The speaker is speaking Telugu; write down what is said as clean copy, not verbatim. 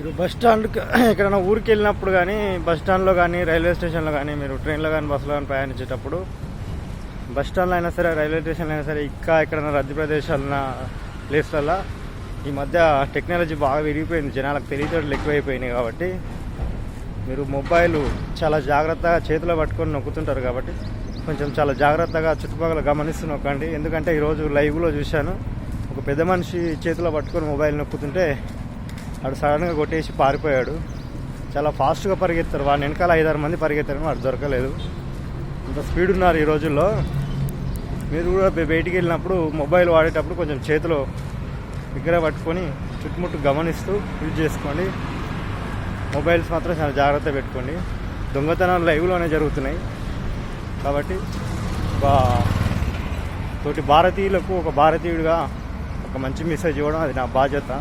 మీరు బస్ స్టాండ్కి ఎక్కడైనా ఊరికి వెళ్ళినప్పుడు కానీ బస్ స్టాండ్లో కానీ రైల్వే స్టేషన్లో కానీ మీరు ట్రైన్లో కానీ బస్సులో కానీ ప్రయాణించేటప్పుడు బస్ స్టాండ్లో అయినా సరే రైల్వే స్టేషన్లో అయినా సరే ఇంకా ఎక్కడైనా రద్దీ ప్రదేశాల ప్లేస్లలో ఈ మధ్య టెక్నాలజీ బాగా విరిగిపోయింది, జనాలకు తెలియటట్లు ఎక్కువైపోయినాయి. కాబట్టి మీరు మొబైల్ చాలా జాగ్రత్తగా చేతిలో పట్టుకొని నొక్కుతుంటారు కాబట్టి కొంచెం చాలా జాగ్రత్తగా చుట్టుపక్కల గమనిస్తూ నొక్కండి. ఎందుకంటే ఈరోజు లైవ్లో చూశాను, ఒక పెద్ద మనిషి చేతిలో పట్టుకొని మొబైల్ నొక్కుతుంటే వాడు సడన్గా కొట్టేసి పారిపోయాడు. చాలా ఫాస్ట్గా పరిగెత్తారు, వాడిని వెనకాల 5-6 మంది పరిగెత్తారు, వాడు దొరకలేదు. అంత స్పీడ్ ఉన్నారు ఈ రోజుల్లో. మీరు కూడా బయటికి వెళ్ళినప్పుడు మొబైల్ వాడేటప్పుడు కొంచెం చేతిలో దగ్గర పట్టుకొని చుట్టుముట్టు గమనిస్తూ యూజ్ చేసుకోండి. మొబైల్స్ మాత్రం చాలా జాగ్రత్త పెట్టుకోండి. దొంగతనాలు లైవ్లోనే జరుగుతున్నాయి కాబట్టి తోటి భారతీయులకు ఒక భారతీయుడిగా ఒక మంచి మెసేజ్ ఇవ్వడం అది నా బాధ్యత.